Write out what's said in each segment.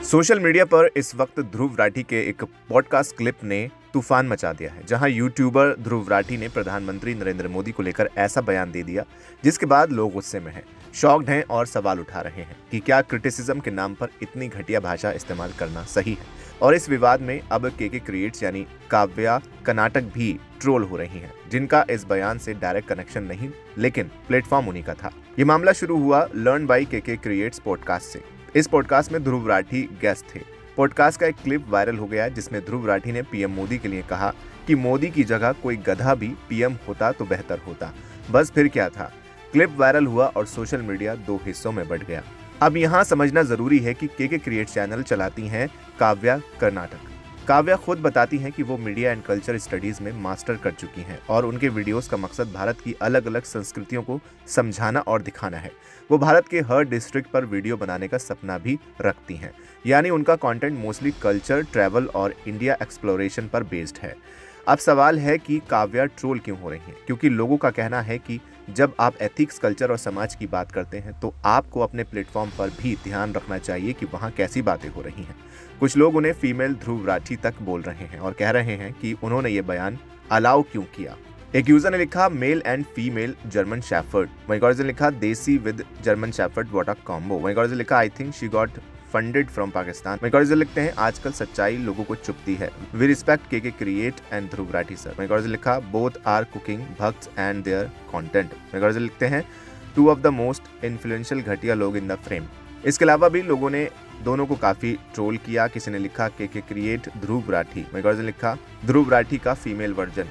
Social media पर इस वक्त ध्रुव राठी के एक पॉडकास्ट क्लिप ने तूफान मचा दिया है, जहां यूट्यूबर ध्रुव राठी ने प्रधानमंत्री नरेंद्र मोदी को लेकर ऐसा बयान दे दिया जिसके बाद लोग गुस्से में हैं, शॉक्ड हैं और सवाल उठा रहे हैं कि क्या क्रिटिसिज्म के नाम पर इतनी घटिया भाषा इस्तेमाल करना सही है। और इस विवाद में अब के क्रिएट्स यानी काव्या कर्नाटक भी ट्रोल हो रही हैं, जिनका इस बयान से डायरेक्ट कनेक्शन नहीं लेकिन प्लेटफॉर्म उन्हीं का था। ये मामला शुरू हुआ लर्न बाय के क्रिएट्स पॉडकास्ट से। इस पॉडकास्ट में ध्रुव राठी गेस्ट थे। पॉडकास्ट का एक क्लिप वायरल हो गया जिसमें ध्रुव राठी ने पीएम मोदी के लिए कहा कि मोदी की जगह कोई गधा भी पीएम होता तो बेहतर होता, बस फिर क्या था। क्लिप वायरल हुआ और सोशल मीडिया दो हिस्सों में बंट गया। अब यहाँ समझना जरूरी है कि के क्रिएट चैनल चलाती हैं काव्या कर्नाटक। काव्या खुद बताती हैं कि वो मीडिया एंड कल्चर स्टडीज में मास्टर कर चुकी हैं और उनके वीडियोस का मकसद भारत की अलग अलग संस्कृतियों को समझाना और दिखाना है। वो भारत के हर डिस्ट्रिक्ट पर वीडियो बनाने का सपना भी रखती हैं, यानी उनका कंटेंट मोस्टली कल्चर, ट्रैवल और इंडिया एक्सप्लोरेशन पर बेस्ड है। अब सवाल है कि काव्या ट्रोल क्यों हो रही हैं, क्योंकि लोगों का कहना है कि जब आप एथिक्स, कल्चर और समाज की बात करते हैं तो आपको अपने प्लेटफॉर्म पर भी ध्यान रखना चाहिए कि वहाँ कैसी बातें हो रही हैं। कुछ लोग उन्हें फीमेल ध्रुव राठी तक बोल रहे हैं और कह रहे हैं कि उन्होंने ये बयान अलाउ क्यों किया। एक यूजर ने लिखा male and female German shepherd, वहीं गौर ने लिखा देसी with German shepherd what a combo, वहीं गौर ने लिखा I think she got funded from Pakistan, वहीं गौर लिखते हैं आजकल सच्चाई लोगों को चुपती है, वी रिस्पेक्ट के create and Dhruv Rathee sir, वहीं गौर लिखा बोथ आर कुकिंग भक्स एंड देयर कंटेंट, वहीं गौर लिखते हैं two of the most influential घटिया लोग इन द फ्रेम। इसके अलावा भी लोगों ने दोनों को काफी ट्रोल किया। किसी ने लिखा के क्रिएट ध्रुव राठी, वहीं गौर ने लिखा ध्रुव राठी का फीमेल वर्जन।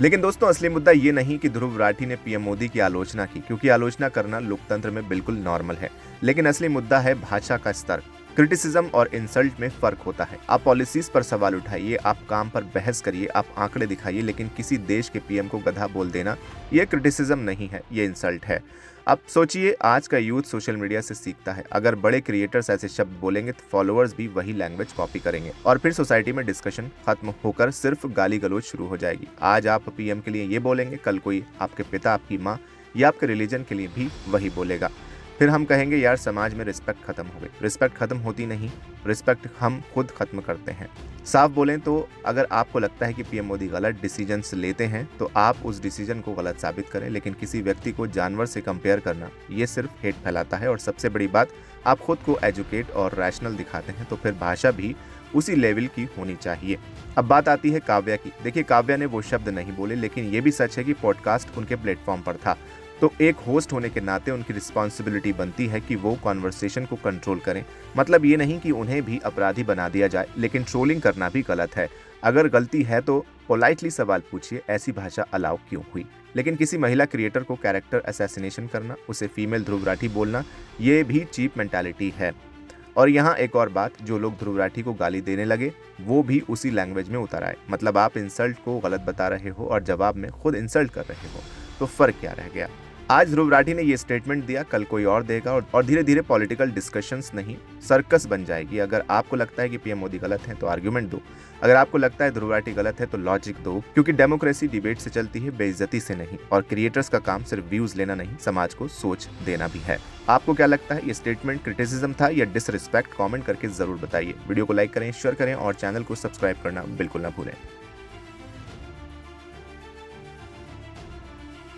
लेकिन दोस्तों, असली मुद्दा ये नहीं कि ध्रुव राठी ने पीएम मोदी की आलोचना की, क्योंकि आलोचना करना लोकतंत्र में बिल्कुल नॉर्मल है। लेकिन असली मुद्दा है भाषा का स्तर। क्रिटिसिज्म और इंसल्ट में फर्क होता है। आप पॉलिसीज पर सवाल उठाइए, आप काम पर बहस करिए, आप आंकड़े दिखाइए, लेकिन किसी देश के पीएम को गधा बोल देना ये क्रिटिसिज्म नहीं है, ये इंसल्ट है। अब सोचिए, आज का यूथ सोशल मीडिया से सीखता है। अगर बड़े क्रिएटर्स ऐसे शब्द बोलेंगे तो फॉलोअर्स भी वही लैंग्वेज कॉपी करेंगे और फिर सोसाइटी में डिस्कशन खत्म होकर सिर्फ गाली गलौज शुरू हो जाएगी। आज आप पीएम के लिए ये बोलेंगे, कल कोई आपके पिता, आपकी माँ या आपके रिलीजन के लिए भी वही बोलेगा। फिर हम कहेंगे यार समाज में रिस्पेक्ट खत्म हो गई। रिस्पेक्ट खत्म होती नहीं, रिस्पेक्ट हम खुद खत्म करते हैं। साफ बोलें तो अगर आपको लगता है कि पीएम मोदी गलत डिसीजंस लेते हैं तो आप उस डिसीजन को गलत साबित करें, लेकिन किसी व्यक्ति को जानवर से कंपेयर करना ये सिर्फ हेट फैलाता है। और सबसे बड़ी बात, आप खुद को एजुकेट और रैशनल दिखाते हैं तो फिर भाषा भी उसी लेवल की होनी चाहिए। अब बात आती है काव्या की। देखिए, काव्या ने वो शब्द नहीं बोले, लेकिन ये भी सच है कि पॉडकास्ट उनके प्लेटफॉर्म पर था, तो एक होस्ट होने के नाते उनकी रिस्पॉन्सिबिलिटी बनती है कि वो कॉन्वर्सेशन को कंट्रोल करें। मतलब ये नहीं कि उन्हें भी अपराधी बना दिया जाए, लेकिन ट्रोलिंग करना भी गलत है। अगर गलती है तो पोलाइटली सवाल पूछिए, ऐसी भाषा अलाउ क्यों हुई। लेकिन किसी महिला क्रिएटर को कैरेक्टर असैसिनेशन करना, उसे फीमेल ध्रुव राठी बोलना, ये भी चीप मेंटालिटी है। और यहाँ एक और बात, जो लोग ध्रुव राठी को गाली देने लगे वो भी उसी लैंग्वेज में उतर आए। मतलब आप इंसल्ट को गलत बता रहे हो और जवाब में खुद इंसल्ट कर रहे हो, तो फर्क क्या रह गया। आज ध्रुव राठी ने ये स्टेटमेंट दिया, कल कोई और देगा और धीरे धीरे पॉलिटिकल डिस्कशंस नहीं, सर्कस बन जाएगी। अगर आपको लगता है कि पीएम मोदी गलत है तो आर्गुमेंट दो, अगर आपको लगता है ध्रुव राठी गलत है तो लॉजिक दो, क्योंकि डेमोक्रेसी डिबेट से चलती है, बेइज्जती से नहीं। और क्रिएटर्स का काम सिर्फ व्यूज लेना नहीं, समाज को सोच देना भी है। आपको क्या लगता है, ये स्टेटमेंट क्रिटिसिज्म था या डिसरिस्पेक्ट? कमेंट करके जरूर बताइए। वीडियो को लाइक करें, शेयर करें और चैनल को सब्सक्राइब करना बिल्कुल ना भूलें।